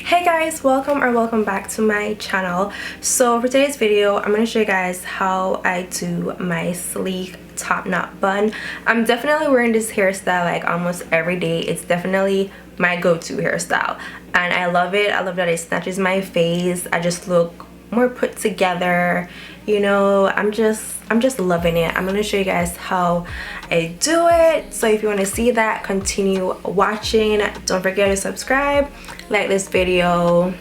Hey guys, welcome back to my channel. So for today's video, I'm going to show you guys how I do my sleek top knot bun. I'm definitely wearing this hairstyle like almost every day. It's definitely my go-to hairstyle and I love it. I love that it snatches my face. I just look more put together, you know. I'm just loving it. I'm gonna show you guys how I do it, so if you want to see that, continue watching. Don't forget to subscribe, like this video,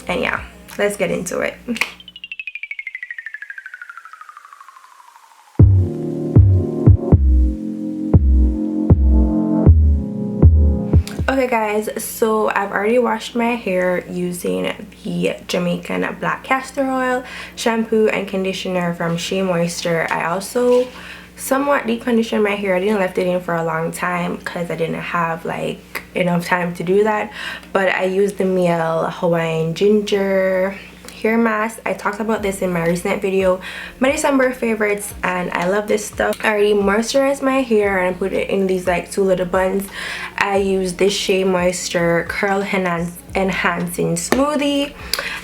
and yeah, let's get into it. Okay guys, so I've already washed my hair using the Jamaican black castor oil, shampoo, and conditioner from SheaMoisture. I also somewhat deep conditioned my hair. I didn't left it in for a long time because I didn't have like enough time to do that, but I used the Mielle Hawaiian ginger hair mask. I talked about this in my recent video, my December favorites, and I love this stuff. I already moisturized my hair and I put it in these like 2 little buns. I use this SheaMoisture curl enhancing smoothie,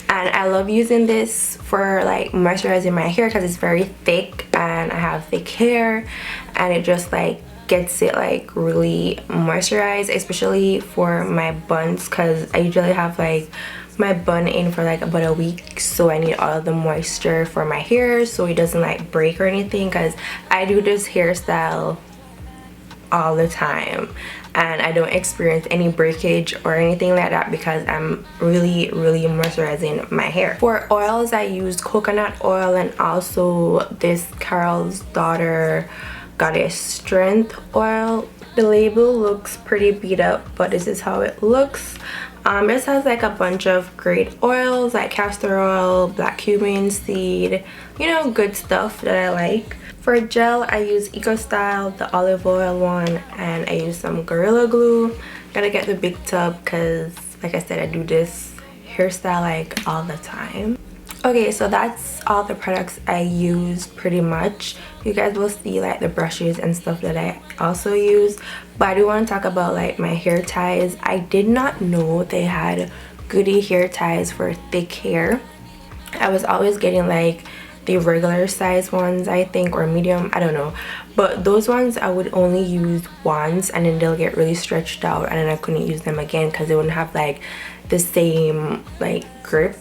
and I love using this for like moisturizing my hair because it's very thick and I have thick hair, and it just like gets it like really moisturized, especially for my buns because I usually have like my bun in for like about a week, so I need all of the moisture for my hair so it doesn't like break or anything, because I do this hairstyle all the time and I don't experience any breakage or anything like that because I'm really moisturizing my hair. For oils, I use coconut oil and also this Carol's Daughter Goddess Strength oil. The label looks pretty beat up, but this is how it looks. This has like a bunch of great oils like castor oil, black cumin seed, you know, good stuff that I like. For gel, I use EcoStyle, the olive oil one, and I use some Gorilla glue. Gotta get the big tub because, like I said, I do this hairstyle like all the time. Okay, so that's all the products I use pretty much. You guys will see like the brushes and stuff that I also use, but I do want to talk about like my hair ties. I did not know they had Goody hair ties for thick hair. I was always getting like the regular size ones, I think, or medium, I don't know, but those ones I would only use once and then they'll get really stretched out and then I couldn't use them again because they wouldn't have like the same like grip.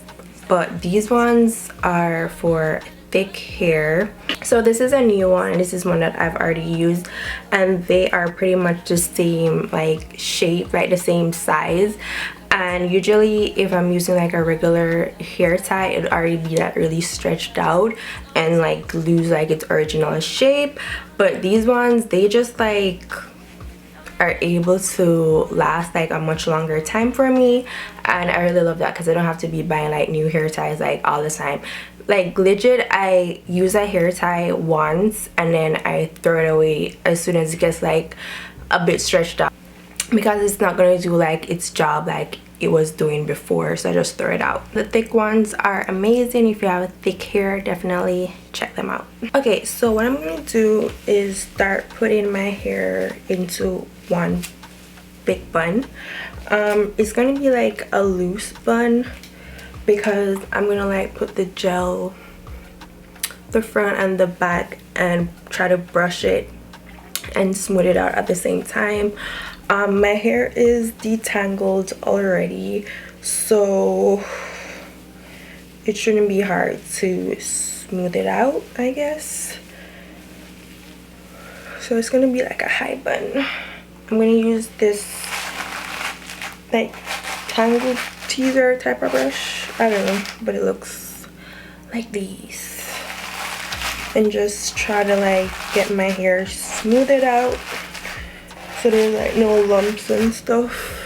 But these ones are for thick hair. So this is a new one and this is one that I've already used, and they are pretty much the same like shape, like the same size. And usually if I'm using like a regular hair tie, it would already be that really stretched out and like lose like its original shape. But these ones, they just like are able to last like a much longer time for me, and I really love that because I don't have to be buying like new hair ties like all the time. Like legit, I use a hair tie once and then I throw it away as soon as it gets like a bit stretched out because it's not going to do like its job like it was doing before, so I just throw it out. The thick ones are amazing. If you have thick hair, definitely check them out. Okay, so what I'm going to do is start putting my hair into one big bun. It's going to be like a loose bun because I'm going to like put the gel the front and the back and try to brush it and smooth it out at the same time. My hair is detangled already, so it shouldn't be hard to smooth it out, I guess. So it's gonna be like a high bun. I'm gonna use this like tangle teaser type of brush, I don't know, but it looks like these, and just try to like get my hair smoothed out so there's like no lumps and stuff.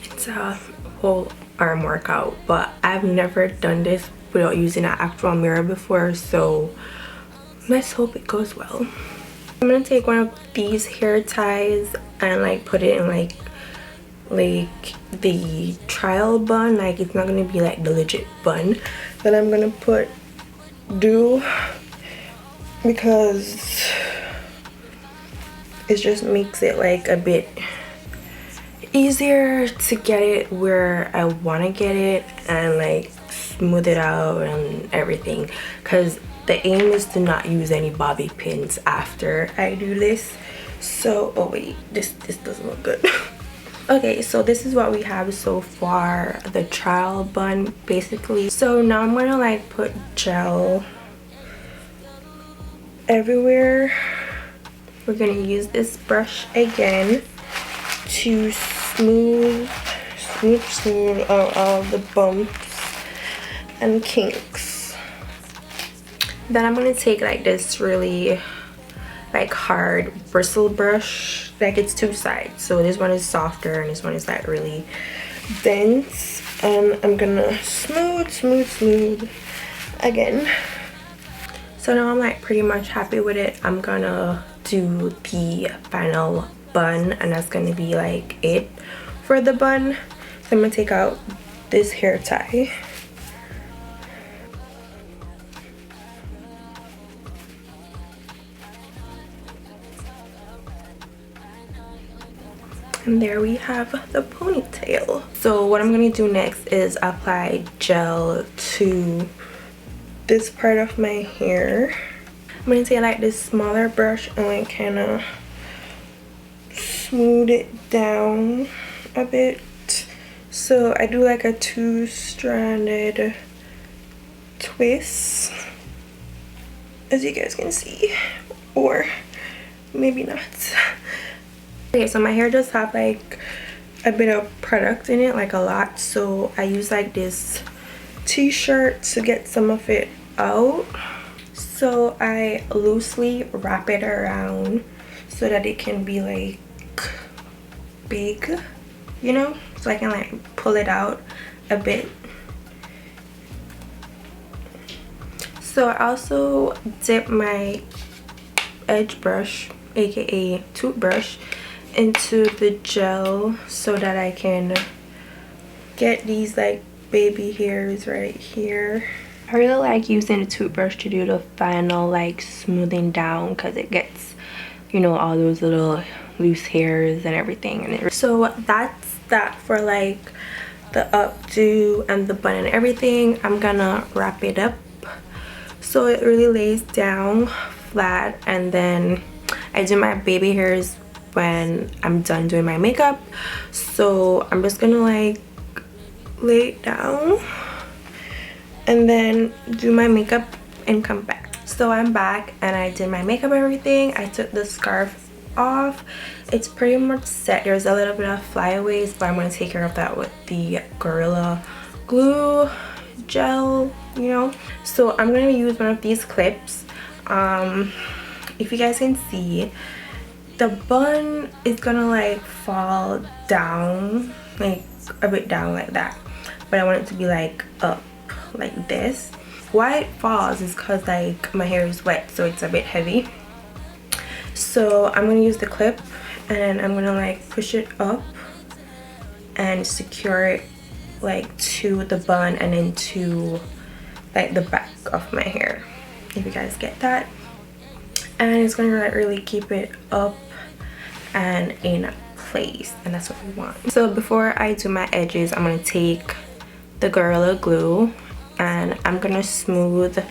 It's a whole arm workout, but I've never done this without using an actual mirror before, so let's hope it goes well. I'm gonna take one of these hair ties and like put it in like the trial bun. Like it's not gonna be like the legit bun that I'm gonna do because it just makes it like a bit easier to get it where I want to get it and like smooth it out and everything, because the aim is to not use any bobby pins after I do this. So oh wait, this doesn't look good. Okay, so this is what we have so far, the trial bun basically. So now I'm gonna like put gel everywhere. We're gonna use this brush again to smooth out all the bumps and kinks. Then I'm gonna take like this really like hard bristle brush, like it's two sides, so this one is softer and this one is like really dense, and I'm gonna smooth again. So now I'm like pretty much happy with it. I'm gonna do the final bun, and that's gonna be like it for the bun. So I'm gonna take out this hair tie. And there we have the ponytail. So what I'm gonna do next is apply gel to this part of my hair. I'm gonna take like this smaller brush and like kind of smooth it down a bit. So I do like a two-stranded twist, as you guys can see, or maybe not. Okay, so my hair does have like a bit of product in it, like a lot, so I use like this t-shirt to get some of it out. So I loosely wrap it around so that it can be like big, you know, so I can like pull it out a bit. So I also dip my edge brush, aka toothbrush, into the gel so that I can get these like baby hairs right here. I really like using the toothbrush to do the final like smoothing down, because it gets, you know, all those little loose hairs and everything. And so that's that for like the updo and the bun and everything. I'm gonna wrap it up so it really lays down flat, and then I do my baby hairs when I'm done doing my makeup. So I'm just gonna like lay it down and then do my makeup and come back. So I'm back and I did my makeup and everything. I took the scarf off. It's pretty much set. There's a little bit of flyaways, but I'm going to take care of that with the Gorilla glue gel, you know. So I'm going to use one of these clips. If you guys can see, the bun is gonna like fall down, like a bit down like that, but I want it to be like up like this. Why it falls is because like my hair is wet, so it's a bit heavy. So I'm gonna use the clip and I'm gonna like push it up and secure it like to the bun and then to like the back of my hair, if you guys get that. And it's gonna like really keep it up and in place, and that's what we want. So before I do my edges, I'm gonna take the Gorilla glue and I'm gonna smooth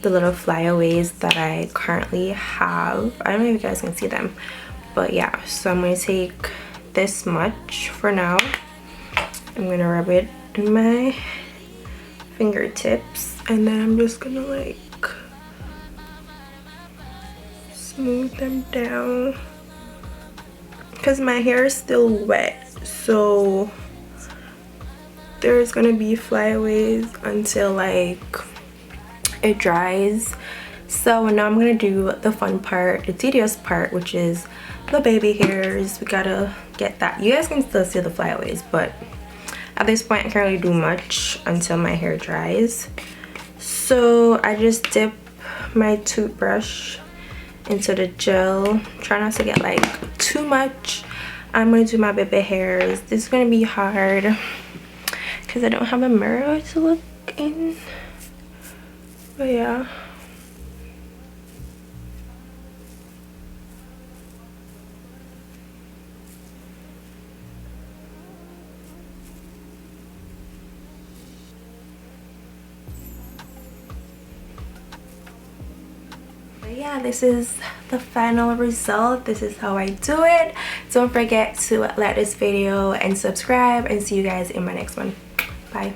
the little flyaways that I currently have. I don't know if you guys can see them, but yeah. So I'm gonna take this much for now. I'm gonna rub it in my fingertips, and then I'm just gonna like smooth them down, because my hair is still wet, so there's gonna be flyaways until like it dries. So now I'm gonna do the fun part, the tedious part, which is the baby hairs. We gotta get that. You guys can still see the flyaways, but at this point I can't really do much until my hair dries. So I just dip my toothbrush into the gel. Try not to get like too much. I'm gonna do my baby hairs. This is gonna be hard because I don't have a mirror to look in, but yeah. yeah, this is the final result. This is how I do it. Don't forget to like this video and subscribe, and see you guys in my next one. Bye.